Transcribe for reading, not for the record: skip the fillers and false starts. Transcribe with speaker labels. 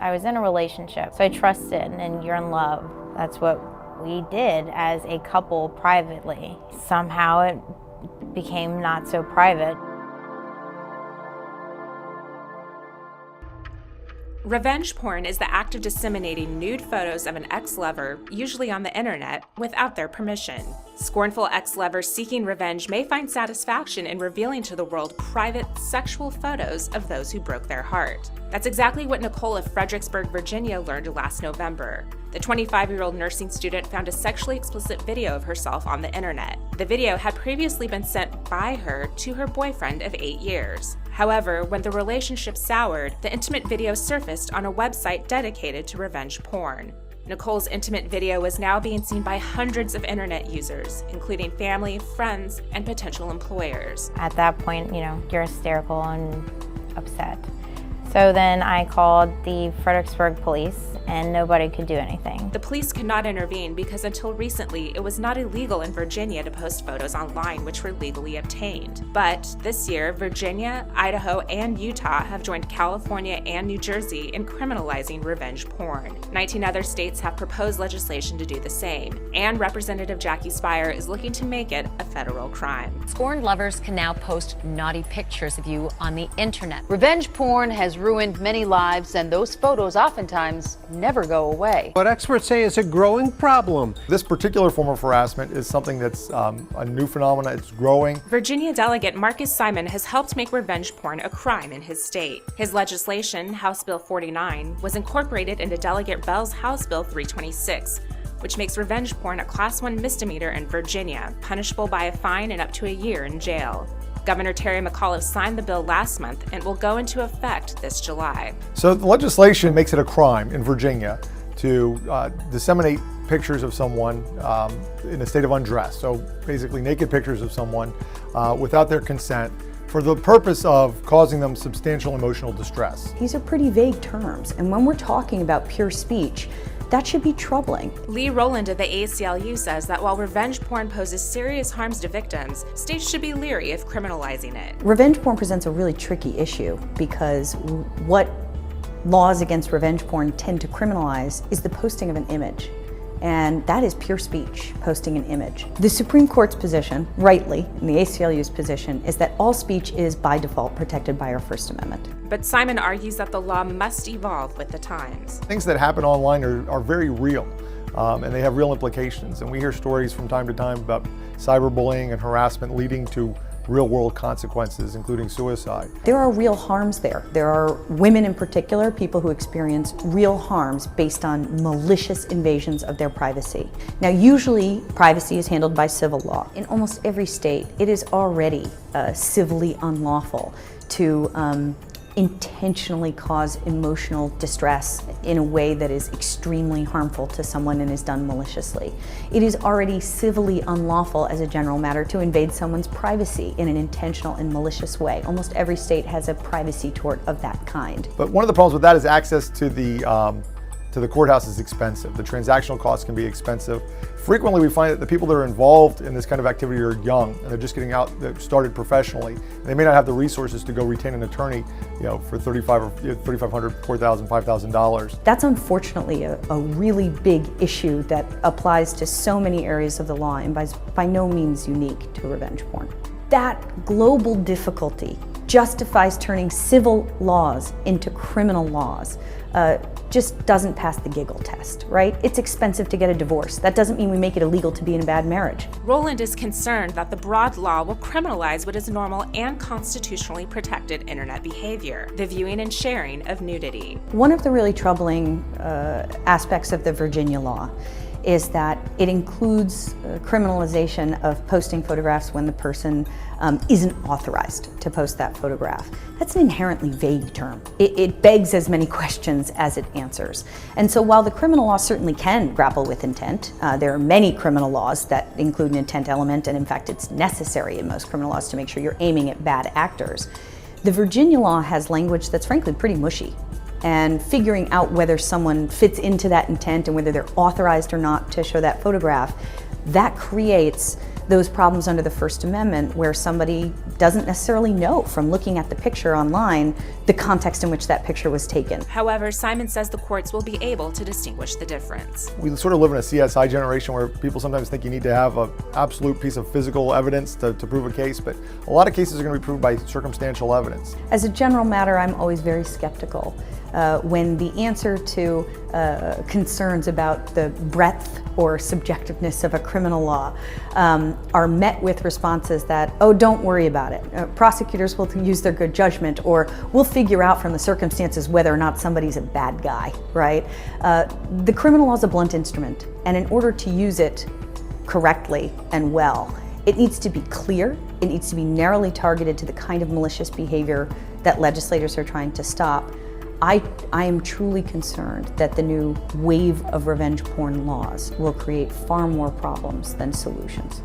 Speaker 1: I was in a relationship, so I trusted, and you're in love. That's what we did as a couple privately. Somehow it became not so private.
Speaker 2: Revenge porn is the act of disseminating nude photos of an ex-lover, usually on the internet, without their permission. Scornful ex-lovers seeking revenge may find satisfaction in revealing to the world private, sexual photos of those who broke their heart. That's exactly what Nicole of Fredericksburg, Virginia learned last November. The 25-year-old nursing student found a sexually explicit video of herself on the internet. The video had previously been sent by her to her boyfriend of 8 years. However, when the relationship soured, the intimate video surfaced on a website dedicated to revenge porn. Nicole's intimate video is now being seen by hundreds of internet users, including family, friends, and potential employers.
Speaker 1: At that point, you're hysterical and upset. So then I called the Fredericksburg police, and nobody could do anything.
Speaker 2: The police could not intervene because until recently, it was not illegal in Virginia to post photos online which were legally obtained. But this year, Virginia, Idaho, and Utah have joined California and New Jersey in criminalizing revenge porn. 19 other states have proposed legislation to do the same, and Representative Jackie Spire is looking to make it a federal crime.
Speaker 3: Scorned lovers can now post naughty pictures of you on the internet. Revenge porn has ruined many lives, and those photos oftentimes never go away.
Speaker 4: What experts say is a growing problem.
Speaker 5: This particular form of harassment is something that's a new phenomenon. It's growing.
Speaker 2: Virginia Delegate Marcus Simon has helped make revenge porn a crime in his state. His legislation, House Bill 49, was incorporated into Delegate Bell's House Bill 326, which makes revenge porn a Class 1 misdemeanor in Virginia, punishable by a fine and up to a year in jail. Governor Terry McAuliffe signed the bill last month and will go into effect this July.
Speaker 5: So the legislation makes it a crime in Virginia to disseminate pictures of someone in a state of undress. So basically naked pictures of someone without their consent for the purpose of causing them substantial emotional distress.
Speaker 6: These are pretty vague terms, and when we're talking about pure speech, that should be troubling.
Speaker 2: Lee Rowland of the ACLU says that while revenge porn poses serious harms to victims, states should be leery of criminalizing it.
Speaker 6: Revenge porn presents a really tricky issue because what laws against revenge porn tend to criminalize is the posting of an image. And that is pure speech, posting an image. The Supreme Court's position, rightly, and the ACLU's position, is that all speech is by default protected by our First Amendment.
Speaker 2: But Simon argues that the law must evolve with the times.
Speaker 5: Things that happen online are very real, and they have real implications. And we hear stories from time to time about cyberbullying and harassment leading to real-world consequences, including suicide.
Speaker 6: There are real harms there. There are women in particular, people who experience real harms based on malicious invasions of their privacy. Now, usually privacy is handled by civil law. In almost every state, it is already civilly unlawful to intentionally cause emotional distress in a way that is extremely harmful to someone and is done maliciously. It is already civilly unlawful as a general matter to invade someone's privacy in an intentional and malicious way. Almost every state has a privacy tort of that kind.
Speaker 5: But one of the problems with that is access to the courthouse is expensive. The transactional costs can be expensive. Frequently we find that the people that are involved in this kind of activity are young and they're just getting out, they've started professionally. They may not have the resources to go retain an attorney, for $3,500, $4,000, $5,000.
Speaker 6: That's unfortunately a really big issue that applies to so many areas of the law and by no means unique to revenge porn. That global difficulty justifies turning civil laws into criminal laws. Just doesn't pass the giggle test, right? It's expensive to get a divorce. That doesn't mean we make it illegal to be in a bad marriage.
Speaker 2: Rowland is concerned that the broad law will criminalize what is normal and constitutionally protected internet behavior, the viewing and sharing of nudity.
Speaker 6: One of the really troubling aspects of the Virginia law is that it includes criminalization of posting photographs when the person isn't authorized to post that photograph. That's an inherently vague term. It begs as many questions as it answers. And so while the criminal law certainly can grapple with intent, there are many criminal laws that include an intent element, and in fact it's necessary in most criminal laws to make sure you're aiming at bad actors. The Virginia law has language that's frankly pretty mushy. And figuring out whether someone fits into that intent and whether they're authorized or not to show that photograph, that creates those problems under the First Amendment where somebody doesn't necessarily know from looking at the picture online the context in which that picture was taken.
Speaker 2: However, Simon says the courts will be able to distinguish the difference.
Speaker 5: We sort of live in a CSI generation where people sometimes think you need to have an absolute piece of physical evidence to prove a case, but a lot of cases are going to be proved by circumstantial evidence.
Speaker 6: As a general matter, I'm always very skeptical when the answer to concerns about the breadth or subjectiveness of a criminal law are met with responses that, oh, don't worry about it. Prosecutors will use their good judgment, or we'll figure out from the circumstances whether or not somebody's a bad guy, right? The criminal law is a blunt instrument, and in order to use it correctly and well, it needs to be clear, it needs to be narrowly targeted to the kind of malicious behavior that legislators are trying to stop. I am truly concerned that the new wave of revenge porn laws will create far more problems than solutions.